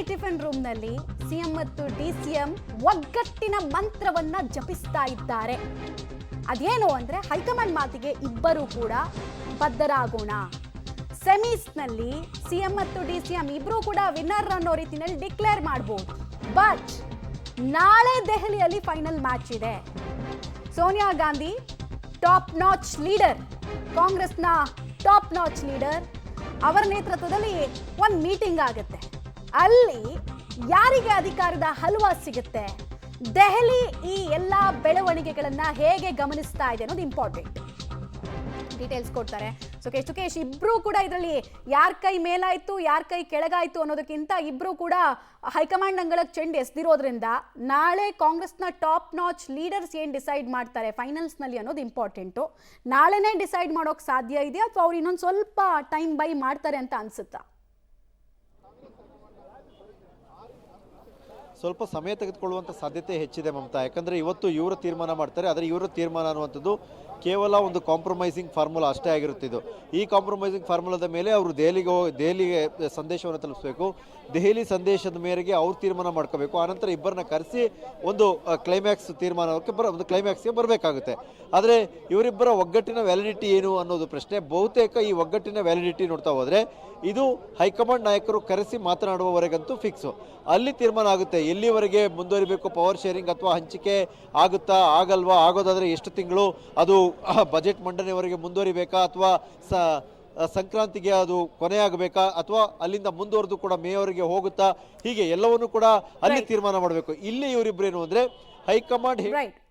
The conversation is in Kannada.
ಟಿಫಿನ್ ರೂಮ್ ನಲ್ಲಿ ಸಿಎಂ ಮತ್ತು ಡಿಸಿಎಂ ಒಗ್ಗಟ್ಟಿನ ಮಂತ್ರವನ್ನ ಜಪಿಸ್ತಾ ಇದ್ದಾರೆ. ಅದೇನು ಅಂದ್ರೆ ಹೈಕಮಾಂಡ್ ಮಾತಿಗೆ ಇಬ್ಬರು ಕೂಡ ಬದ್ಧರಾಗೋಣ. ಸೆಮೀಸ್ ನಲ್ಲಿ ಸಿಎಂ ಮತ್ತು ಡಿಸಿಎಂ ಇಬ್ರು ಕೂಡ ವಿನ್ನರ್ ಅನ್ನೋ ರೀತಿಯಲ್ಲಿ ಡಿಕ್ಲೇರ್ ಮಾಡಬಹುದು. ಬಟ್ ನಾಳೆ ದೆಹಲಿಯಲ್ಲಿ ಫೈನಲ್ ಮ್ಯಾಚ್ ಇದೆ. Sonia Gandhi top notch leader, ಕಾಂಗ್ರೆಸ್ನ ಟಾಪ್ ನಾಚ್ ಲೀಡರ್ ಅವರ ನೇತೃತ್ವದಲ್ಲಿ ಒಂದು ಮೀಟಿಂಗ್ ಆಗುತ್ತೆ. ಅಲ್ಲಿ ಯಾರಿಗೆ ಅಧಿಕಾರದ ಹಲ್ವಾ ಸಿಗುತ್ತೆ, ದೆಹಲಿ ಈ ಎಲ್ಲ ಬೆಳವಣಿಗೆಗಳನ್ನ ಹೇಗೆ ಗಮನಿಸ್ತಾ ಇದೆ ಅನ್ನೋದು ಇಂಪಾರ್ಟೆಂಟ್. ಡೀಟೇಲ್ಸ್ ಕೊಡ್ತಾರೆ ಸುಕೇಶ್. ಇಬ್ರು ಕೂಡ ಇದರಲ್ಲಿ ಯಾರ ಕೈ ಮೇಲಾಯ್ತು ಯಾರ ಕೈ ಕೆಳಗಾಯ್ತು ಅನ್ನೋದಕ್ಕಿಂತ ಇಬ್ರು ಕೂಡ ಹೈಕಮಾಂಡ್ ಅಂಗಳಕ್ಕೆ ಚೆಂಡು ಎಸ್ದಿರೋದ್ರಿಂದ ನಾಳೆ ಕಾಂಗ್ರೆಸ್ನ ಟಾಪ್ ನಾಚ್ ಲೀಡರ್ಸ್ ಏನ್ ಡಿಸೈಡ್ ಮಾಡ್ತಾರೆ ಫೈನಲ್ಸ್ ನಲ್ಲಿ ಅನ್ನೋದು ಇಂಪಾರ್ಟೆಂಟು. ನಾಳೆನೇ ಡಿಸೈಡ್ ಮಾಡೋಕೆ ಸಾಧ್ಯ ಇದೆಯಾ ಅಥವಾ ಅವ್ರು ಇನ್ನೊಂದು ಸ್ವಲ್ಪ ಟೈಮ್ ಬೈ ಮಾಡ್ತಾರೆ ಅಂತ ಅನ್ಸುತ್ತಾ? ಸ್ವಲ್ಪ ಸಮಯ ತೆಗೆದುಕೊಳ್ಳುವಂಥ ಸಾಧ್ಯತೆ ಹೆಚ್ಚಿದೆ ಮಮತಾ. ಯಾಕಂದರೆ ಇವತ್ತು ಇವರು ತೀರ್ಮಾನ ಮಾಡ್ತಾರೆ, ಆದರೆ ಇವರ ತೀರ್ಮಾನ ಅನ್ನುವಂಥದ್ದು ಕೇವಲ ಒಂದು ಕಾಂಪ್ರಮೈಸಿಂಗ್ ಫಾರ್ಮುಲಾ ಅಷ್ಟೇ ಆಗಿರುತ್ತಿದ್ದು. ಈ ಕಾಂಪ್ರಮೈಸಿಂಗ್ ಫಾರ್ಮುಲಾದ ಮೇಲೆ ಅವರು ದೆಹಲಿಗೆ ಸಂದೇಶವನ್ನು ತಲುಪಿಸಬೇಕು. ದೆಹಲಿ ಸಂದೇಶದ ಮೇರೆಗೆ ಅವ್ರು ತೀರ್ಮಾನ ಮಾಡ್ಕೋಬೇಕು. ಆನಂತರ ಇಬ್ಬರನ್ನ ಕರೆಸಿ ಒಂದು ಕ್ಲೈಮ್ಯಾಕ್ಸ್ಗೆ ಬರಬೇಕಾಗುತ್ತೆ. ಆದರೆ ಇವರಿಬ್ಬರ ಒಗ್ಗಟ್ಟಿನ ವ್ಯಾಲಿಡಿಟಿ ಏನು ಅನ್ನೋದು ಪ್ರಶ್ನೆ. ಬಹುತೇಕ ಈ ಒಗ್ಗಟ್ಟಿನ ವ್ಯಾಲಿಡಿಟಿ ನೋಡ್ತಾ ಹೋದರೆ ಇದು ಹೈಕಮಾಂಡ್ ನಾಯಕರು ಕರೆಸಿ ಮಾತನಾಡುವವರೆಗಂತೂ ಫಿಕ್ಸು. ಅಲ್ಲಿ ತೀರ್ಮಾನ ಆಗುತ್ತೆ ಎಲ್ಲಿವರೆಗೆ ಮುಂದುವರಿಬೇಕು, ಪವರ್ ಶೇರಿಂಗ್ ಅಥವಾ ಹಂಚಿಕೆ ಆಗುತ್ತಾ ಆಗಲ್ವಾ, ಆಗೋದಾದರೆ ಎಷ್ಟು ತಿಂಗಳು, ಅದು ಬಜೆಟ್ ಮಂಡನೆವರೆಗೆ ಮುಂದುವರಿಬೇಕಾ ಅಥವಾ ಸಂಕ್ರಾಂತಿಗೆ ಅದು ಕೊನೆಯಾಗಬೇಕಾ ಅಥವಾ ಅಲ್ಲಿಂದ ಮುಂದುವರೆದು ಕೂಡ ಮೇಯವರೆಗೆ ಹೋಗುತ್ತಾ, ಹೀಗೆ ಎಲ್ಲವನ್ನೂ ಕೂಡ ಅಲ್ಲಿ ತೀರ್ಮಾನ ಮಾಡಬೇಕು. ಇಲ್ಲಿ ಇವರಿಬ್ಬರೇನು ಅಂದರೆ ಹೈಕಮಾಂಡ್